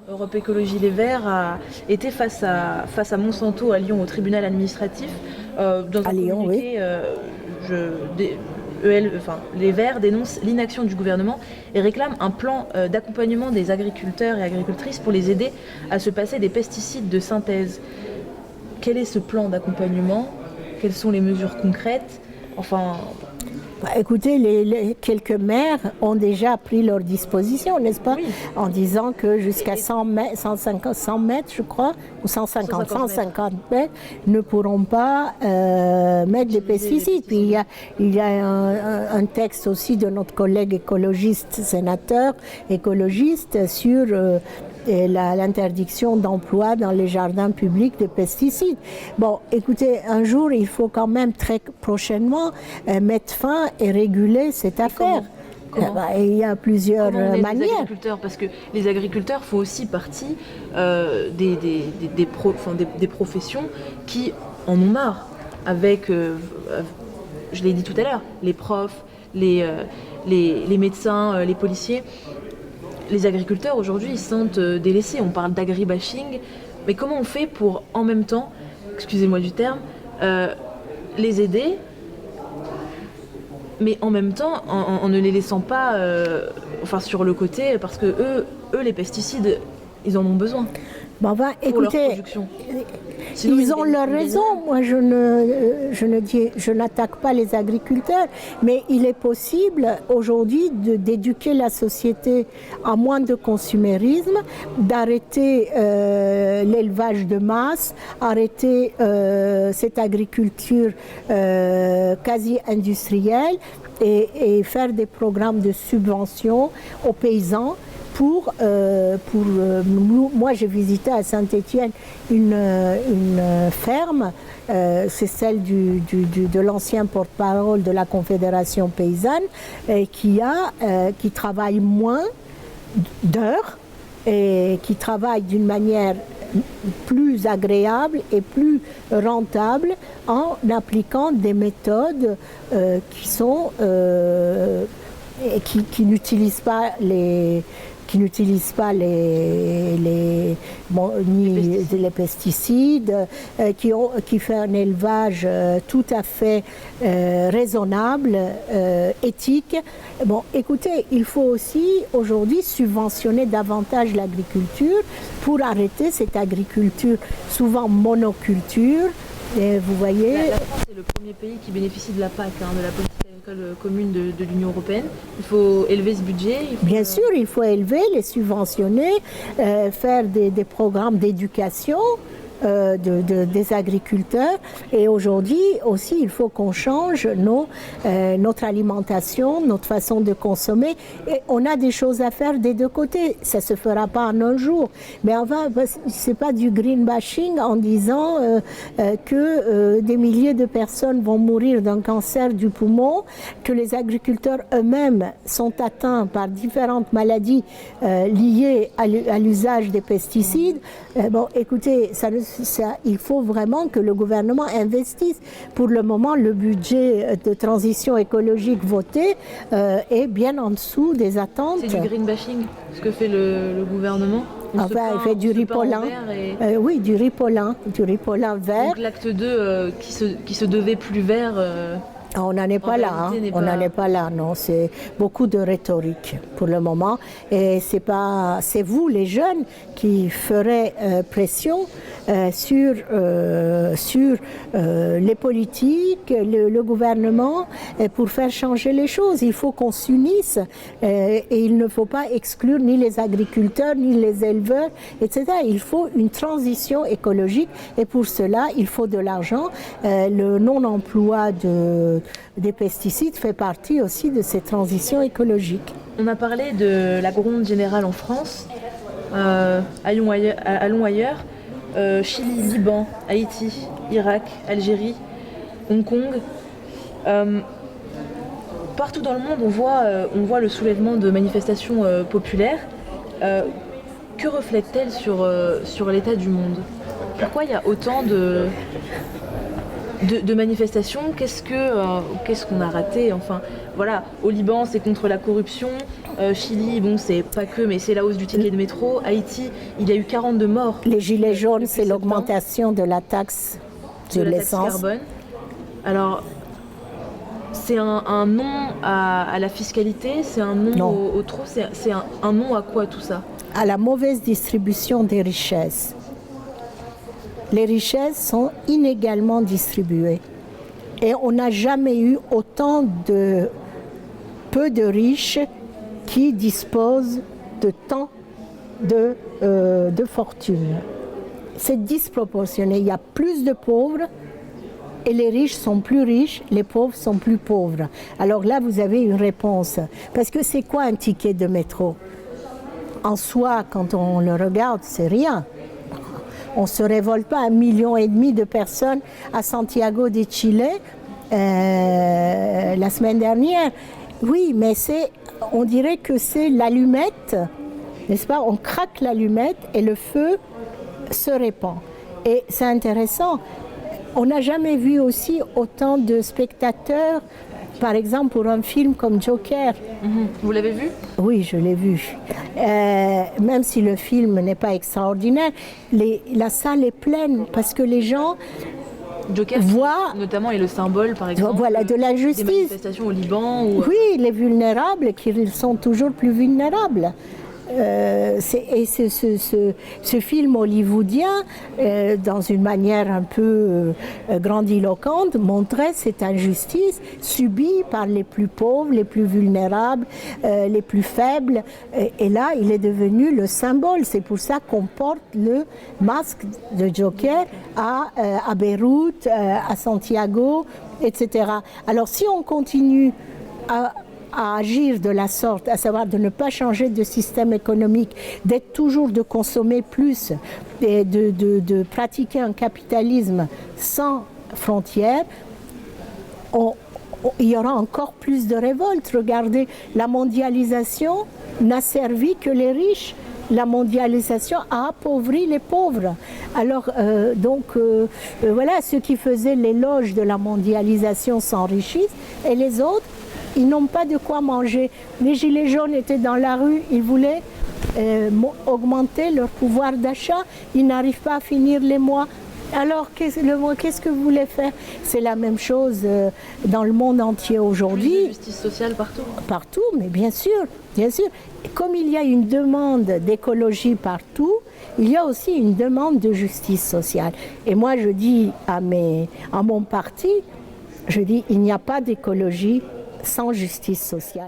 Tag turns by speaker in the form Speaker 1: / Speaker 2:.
Speaker 1: Europe Écologie Les Verts a été face à Monsanto à Lyon au tribunal administratif. Dans un communiqué, les Verts dénoncent l'inaction du gouvernement et réclament un plan d'accompagnement des agriculteurs et agricultrices pour les aider à se passer des pesticides de synthèse. Quel est ce plan d'accompagnement? Quelles sont les mesures concrètes? Enfin...
Speaker 2: Écoutez, quelques maires ont déjà pris leurs dispositions, n'est-ce pas? Oui. En disant que jusqu'à 100 mètres, 100 mètres, je crois, ou 150 mètres, ne pourront pas mettre des pesticides. Puis il y a un texte aussi de notre collègue écologiste, sénateur écologiste, sur l'interdiction d'emploi dans les jardins publics de pesticides. Bon, écoutez, un jour, il faut quand même très prochainement mettre fin et réguler cette affaire.
Speaker 1: Comment
Speaker 2: il y a plusieurs manières.
Speaker 1: Les agriculteurs, parce que les agriculteurs font aussi partie des professions qui en ont marre avec, je l'ai dit tout à l'heure, les profs, les médecins, les policiers. Les agriculteurs aujourd'hui ils se sentent délaissés, on parle d'agribashing, mais comment on fait pour en même temps, excusez-moi du terme, les aider, mais en même temps en ne les laissant pas sur le côté, parce que eux les pesticides, ils en ont besoin.
Speaker 2: Bon, écoutez, ils ont leur raison. Moi, je n'attaque pas les agriculteurs, mais il est possible aujourd'hui d'éduquer la société à moins de consumérisme, d'arrêter l'élevage de masse, arrêter cette agriculture quasi industrielle et faire des programmes de subvention aux paysans. Moi, j'ai visité à Saint-Étienne une ferme, c'est celle de l'ancien porte-parole de la Confédération paysanne, qui travaille moins d'heures et qui travaille d'une manière plus agréable et plus rentable en appliquant des méthodes qui n'utilisent pas les pesticides, qui fait un élevage tout à fait raisonnable, éthique. Bon, écoutez, il faut aussi aujourd'hui subventionner davantage l'agriculture pour arrêter cette agriculture souvent monoculture. Et vous voyez,
Speaker 1: la France est le premier pays qui bénéficie de la PAC, de la politique agricole commune de l'Union européenne. Il faut élever ce budget.
Speaker 2: Bien sûr, il faut élever, les subventionner, faire des programmes d'éducation des agriculteurs. Et aujourd'hui aussi, il faut qu'on change notre alimentation, notre façon de consommer. Et on a des choses à faire des deux côtés. Ça ne se fera pas en un jour. Mais enfin, ce n'est pas du green bashing en disant que des milliers de personnes vont mourir d'un cancer du poumon, que les agriculteurs eux-mêmes sont atteints par différentes maladies liées à l'usage des pesticides. Écoutez, il faut vraiment que le gouvernement investisse. Pour le moment, le budget de transition écologique voté est bien en dessous des attentes.
Speaker 1: C'est du green bashing, ce que fait le gouvernement.
Speaker 2: Il fait du ripollin. Oui, du ripollin vert.
Speaker 1: Donc l'acte 2 qui se devait plus vert...
Speaker 2: On n'en est pas là, on n'en est pas là, non, c'est beaucoup de rhétorique pour le moment. Et c'est vous, les jeunes, qui ferez pression sur les politiques, le gouvernement, pour faire changer les choses. Il faut qu'on s'unisse et il ne faut pas exclure ni les agriculteurs, ni les éleveurs, etc. Il faut une transition écologique et pour cela, il faut de l'argent. Le non-emploi des pesticides fait partie aussi de cette transition écologique.
Speaker 1: On a parlé de la gronde générale en France, allons ailleurs, Chili, Liban, Haïti, Irak, Algérie, Hong Kong. Partout dans le monde, on voit le soulèvement de manifestations populaires. Que reflète-t-elle sur l'état du monde? Pourquoi il y a autant de manifestations? Qu'est-ce qu'on a raté? Enfin, voilà, au Liban, c'est contre la corruption. Chili, bon, c'est pas que, mais c'est la hausse du ticket de métro. Haïti, il y a eu 42 morts.
Speaker 2: Les gilets jaunes,
Speaker 1: depuis
Speaker 2: c'est l'augmentation de la taxe
Speaker 1: de
Speaker 2: de
Speaker 1: la taxe
Speaker 2: l'essence.
Speaker 1: carbone. Alors, c'est un non à la fiscalité, c'est un non au trop, c'est un non à quoi tout ça?
Speaker 2: À la mauvaise distribution des richesses. Les richesses sont inégalement distribuées. Et on n'a jamais eu autant de peu de riches qui disposent de tant de fortune. C'est disproportionné. Il y a plus de pauvres et les riches sont plus riches, les pauvres sont plus pauvres. Alors là, vous avez une réponse. Parce que c'est quoi un ticket de métro? En soi, quand on le regarde, c'est rien. On ne se révolte pas, 1,5 million de personnes à Santiago de Chile la semaine dernière. Oui, mais on dirait que c'est l'allumette, n'est-ce pas? On craque l'allumette et le feu se répand. Et c'est intéressant. On n'a jamais vu aussi autant de spectateurs, par exemple pour un film comme Joker.
Speaker 1: Vous l'avez vu?
Speaker 2: Oui, je l'ai vu. Même si le film n'est pas extraordinaire, la salle est pleine parce que les gens
Speaker 1: Joker,
Speaker 2: voient,
Speaker 1: notamment, est le symbole, par exemple,
Speaker 2: voilà, de la justice.
Speaker 1: des manifestations au Liban. Ou...
Speaker 2: Oui, les vulnérables qui sont toujours plus vulnérables. Ce film hollywoodien, dans une manière un peu grandiloquente, montrait cette injustice subie par les plus pauvres, les plus vulnérables, les plus faibles. Et là, il est devenu le symbole. C'est pour ça qu'on porte le masque de Joker à Beyrouth, à Santiago, etc. Alors, si on continue à agir de la sorte, à savoir de ne pas changer de système économique, d'être toujours de consommer plus et de pratiquer un capitalisme sans frontières, il y aura encore plus de révoltes. Regardez, la mondialisation n'a servi que les riches. La mondialisation a appauvri les pauvres. Alors, voilà, ceux qui faisaient l'éloge de la mondialisation s'enrichissent et les autres, ils n'ont pas de quoi manger. Les gilets jaunes étaient dans la rue, ils voulaient augmenter leur pouvoir d'achat, ils n'arrivent pas à finir les mois. Alors, qu'est-ce que vous voulez faire? C'est la même chose dans le monde entier aujourd'hui.
Speaker 1: Plus de justice sociale partout.
Speaker 2: Partout, mais bien sûr, bien sûr. Comme il y a une demande d'écologie partout, il y a aussi une demande de justice sociale. Et moi, je dis à mon parti, je dis, il n'y a pas d'écologie sans justice sociale.